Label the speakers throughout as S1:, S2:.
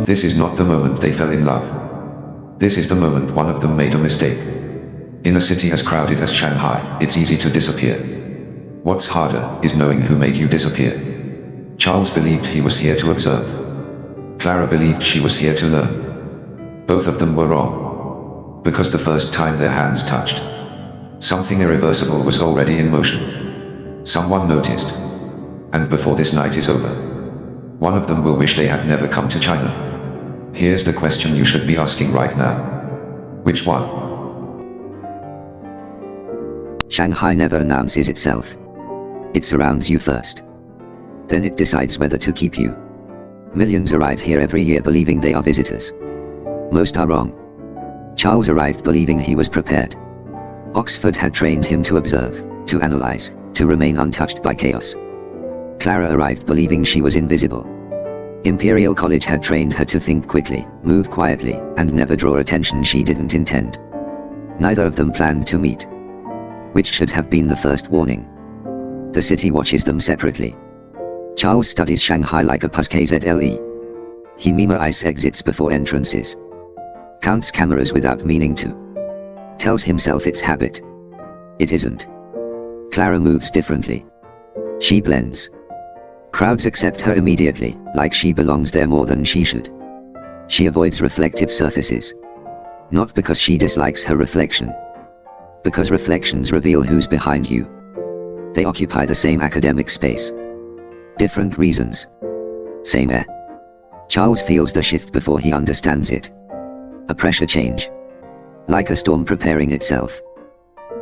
S1: This is not the moment they fell in love. This is the moment one of them made a mistake. In a city as crowded as Shanghai, it's easy to disappear. What's harder is knowing who made you disappear. Charles believed he was here to observe. Clara believed she was here to learn. Both of them were wrong. Because the first time their hands touched, something irreversible was already in motion. Someone noticed. And before this night is over, one of them will wish they had never come to China. Here's the question you should be asking right now. Which one?
S2: Shanghai never announces itself. It surrounds you first. Then it decides whether to keep you. Millions arrive here every year believing they are visitors. Most are wrong. Charles arrived believing he was prepared. Oxford had trained him to observe, to analyze, to remain untouched by chaos. Clara arrived believing she was invisible. Imperial College had trained her to think quickly, move quietly, and never draw attention she didn't intend. Neither of them planned to meet. Which should have been the first warning. The city watches them separately. Charles studies Shanghai like a puzzle. He memorizes exits before entrances. Counts cameras without meaning to. Tells himself it's habit. It isn't. Clara moves differently. She blends. Crowds accept her immediately, like she belongs there more than she should. She avoids reflective surfaces. Not because she dislikes her reflection. Because reflections reveal who's behind you. They occupy the same academic space. Different reasons. Same air. Charles feels the shift before he understands it. A pressure change. Like a storm preparing itself.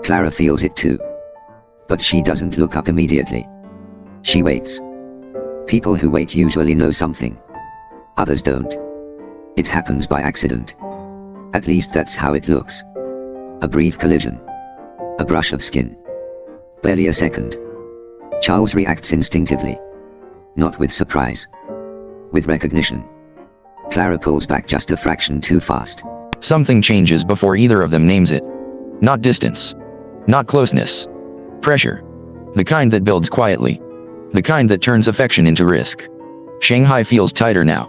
S2: Clara feels it too. But she doesn't look up immediately. She waits. People who wait usually know something. Others don't. It happens by accident. At least that's how it looks. A brief collision. A brush of skin. Barely a second. Charles reacts instinctively. Not with surprise. With recognition. Clara pulls back just a fraction too fast.
S3: Something changes before either of them names it. Not distance. Not closeness. Pressure. The kind that builds quietly. The kind that turns affection into risk. Shanghai feels tighter now.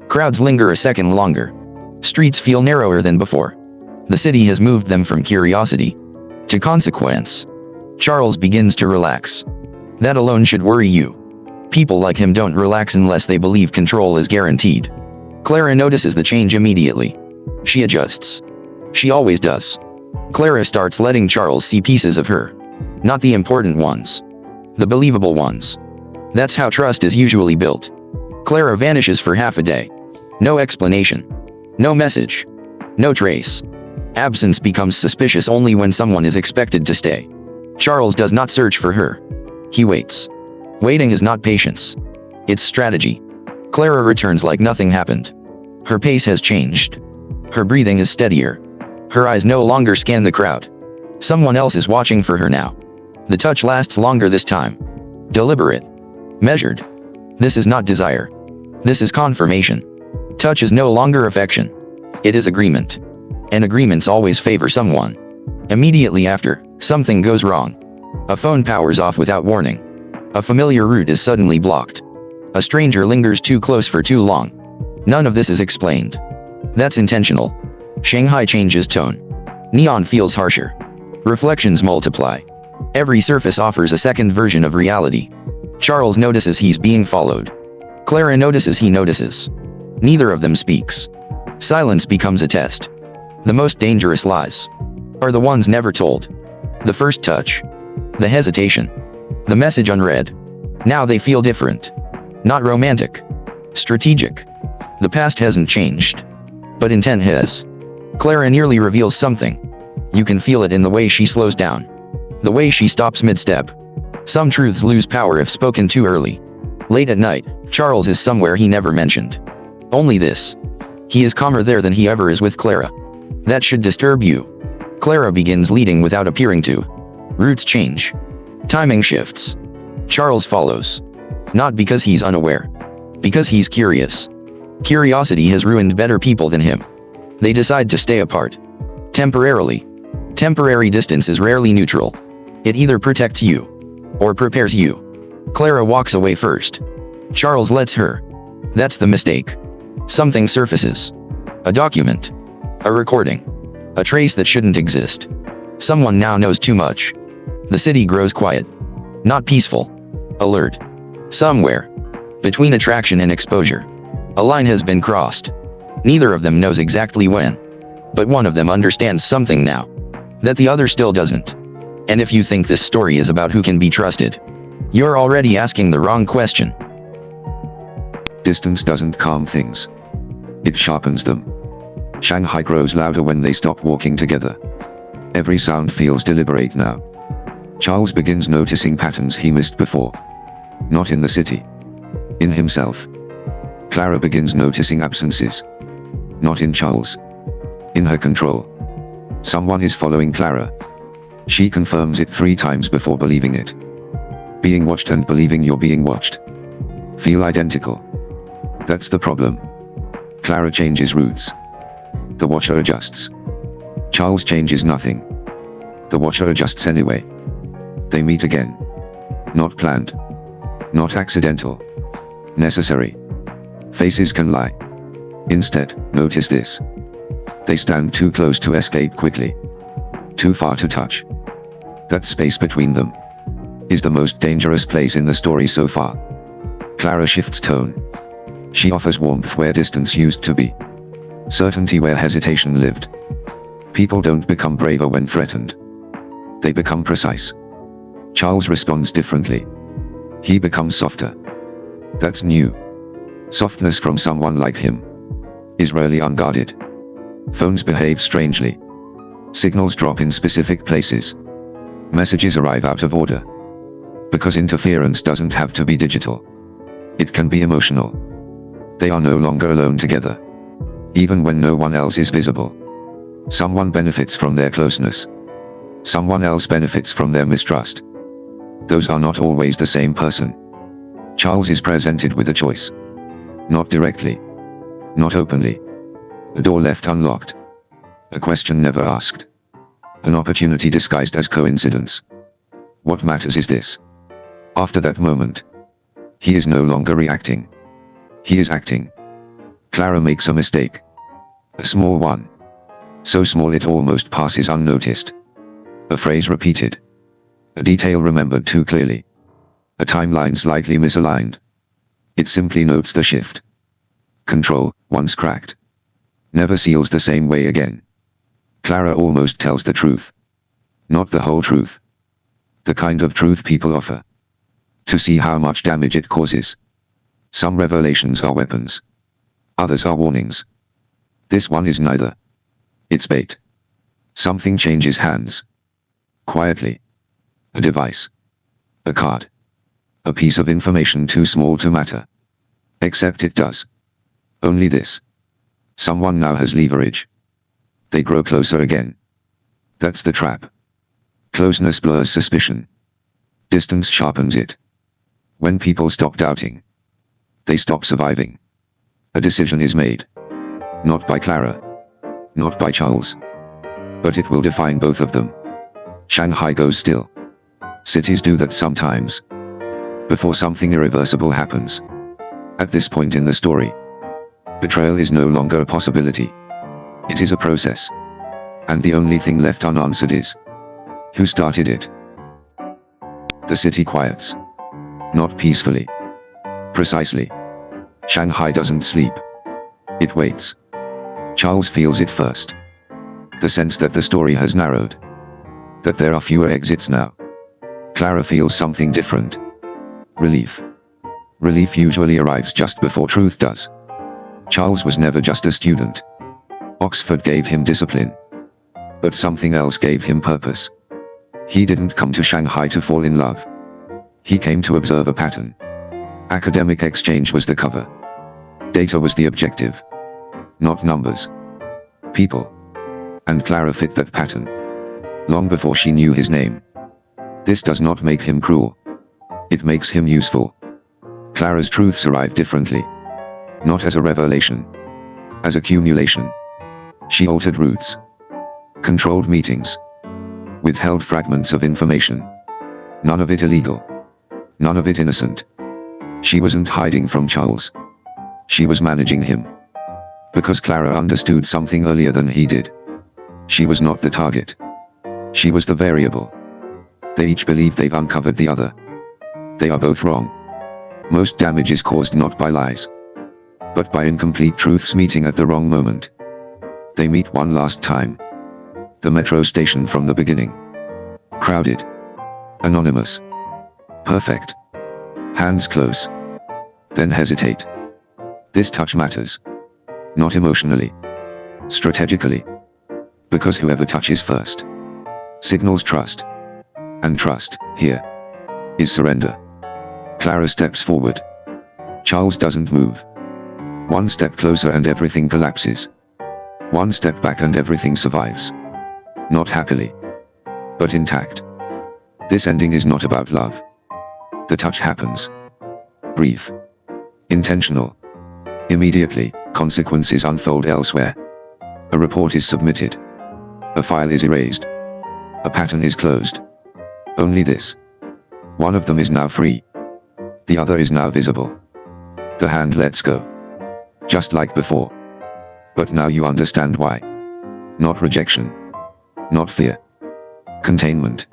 S3: Crowds linger a second longer. Streets feel narrower than before. The city has moved them from curiosity to consequence. Charles begins to relax. That alone should worry you. People like him don't relax unless they believe control is guaranteed. Clara notices the change immediately. She adjusts. She always does. Clara starts letting Charles see pieces of her. Not the important ones. The believable ones. That's how trust is usually built. Clara vanishes for half a day. No explanation. No message. No trace. Absence becomes suspicious only when someone is expected to stay. Charles does not search for her. He waits. Waiting is not patience. It's strategy. Clara returns like nothing happened. Her pace has changed. Her breathing is steadier. Her eyes no longer scan the crowd. Someone else is watching for her now. The touch lasts longer this time. Deliberate. Measured. This is not desire. This is confirmation. Touch is no longer affection. It is agreement. And agreements always favor someone. Immediately after, something goes wrong. A phone powers off without warning. A familiar route is suddenly blocked. A stranger lingers too close for too long. None of this is explained. That's intentional. Shanghai changes tone. Neon feels harsher. Reflections multiply. Every surface offers a second version of reality. Charles notices he's being followed. Clara notices he notices. Neither of them speaks. Silence becomes a test. The most dangerous lies are the ones never told. The first touch. The hesitation. The message unread. Now they feel different. Not romantic. Strategic. The past hasn't changed. But intent has. Clara nearly reveals something. You can feel it in the way she slows down. The way she stops mid-step. Some truths lose power if spoken too early. Late at night, Charles is somewhere he never mentioned. Only this. He is calmer there than he ever is with Clara. That should disturb you. Clara begins leading without appearing to. Routes change. Timing shifts. Charles follows. Not because he's unaware. Because he's curious. Curiosity has ruined better people than him. They decide to stay apart. Temporarily. Temporary distance is rarely neutral. It either protects you or prepares you. Clara walks away first. Charles lets her. That's the mistake. Something surfaces. A document. A recording. A trace that shouldn't exist. Someone now knows too much. The city grows quiet. Not peaceful. Alert. Somewhere. Between attraction and exposure. A line has been crossed. Neither of them knows exactly when. But one of them understands something now. That the other still doesn't. And if you think this story is about who can be trusted, you're already asking the wrong question.
S1: Distance doesn't calm things. It sharpens them. Shanghai grows louder when they stop walking together. Every sound feels deliberate now. Charles begins noticing patterns he missed before. Not in the city. In himself. Clara begins noticing absences. Not in Charles. In her control. Someone is following Clara. She confirms it 3 times before believing it. Being watched and believing you're being watched. Feel identical. That's the problem. Clara changes routes. The watcher adjusts. Charles changes nothing. The watcher adjusts anyway. They meet again. Not planned. Not accidental. Necessary. Faces can lie. Instead, notice this. They stand too close to escape quickly. Too far to touch. That space between them is the most dangerous place in the story so far. Clara shifts tone. She offers warmth where distance used to be. Certainty where hesitation lived. People don't become braver when threatened. They become precise. Charles responds differently. He becomes softer. That's new. Softness from someone like him is rarely unguarded. Phones behave strangely. Signals drop in specific places. Messages arrive out of order. Because interference doesn't have to be digital. It can be emotional. They are no longer alone together. Even when no one else is visible. Someone benefits from their closeness. Someone else benefits from their mistrust. Those are not always the same person. Charles is presented with a choice. Not directly. Not openly. A door left unlocked. A question never asked. An opportunity disguised as coincidence. What matters is this. After that moment, he is no longer reacting. He is acting. Clara makes a mistake. A small one. So small it almost passes unnoticed. A phrase repeated. A detail remembered too clearly. A timeline slightly misaligned. It simply notes the shift. Control, once cracked, never seals the same way again. Clara almost tells the truth. Not the whole truth. The kind of truth people offer. To see how much damage it causes. Some revelations are weapons. Others are warnings. This one is neither. It's bait. Something changes hands. Quietly. A device. A card. A piece of information too small to matter. Except it does. Only this. Someone now has leverage. They grow closer again. That's the trap. Closeness blurs suspicion. Distance sharpens it. When people stop doubting, they stop surviving. A decision is made. Not by Clara. Not by Charles. But it will define both of them. Shanghai goes still. Cities do that sometimes. Before something irreversible happens. At this point in the story, betrayal is no longer a possibility. It is a process. And the only thing left unanswered is, who started it? The city quiets. Not peacefully. Precisely. Shanghai doesn't sleep. It waits. Charles feels it first. The sense that the story has narrowed. That there are fewer exits now. Clara feels something different. Relief. Relief usually arrives just before truth does. Charles was never just a student. Oxford gave him discipline. But something else gave him purpose. He didn't come to Shanghai to fall in love. He came to observe a pattern. Academic exchange was the cover. Data was the objective. Not numbers. People. And Clara fit that pattern. Long before she knew his name. This does not make him cruel. It makes him useful. Clara's truths arrive differently. Not as a revelation. As accumulation. She altered routes. Controlled meetings. Withheld fragments of information. None of it illegal. None of it innocent. She wasn't hiding from Charles. She was managing him. Because Clara understood something earlier than he did. She was not the target. She was the variable. They each believe they've uncovered the other. They are both wrong. Most damage is caused not by lies, but by incomplete truths meeting at the wrong moment. They meet one last time. The metro station from the beginning. Crowded. Anonymous. Perfect. Hands close. Then hesitate. This touch matters. Not emotionally. Strategically. Because whoever touches first signals trust. And trust, here, is surrender. Clara steps forward. Charles doesn't move. One step closer and everything collapses. One step back and everything survives. Not happily, but intact. This ending is not about love. The touch happens. Brief. Intentional. Immediately, consequences unfold elsewhere. A report is submitted. A file is erased. A pattern is closed. Only this. One of them is now free. The other is now visible. The hand lets go. Just like before. But now you understand why. Not rejection. Not fear. Containment.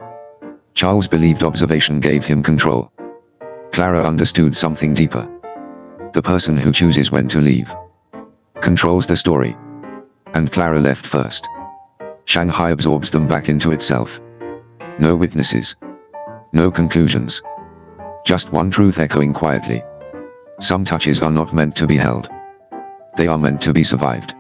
S1: Charles believed observation gave him control. Clara understood something deeper. The person who chooses when to leave controls the story. And Clara left first. Shanghai absorbs them back into itself. No witnesses. No conclusions. Just one truth echoing quietly. Some touches are not meant to be held. They are meant to be survived.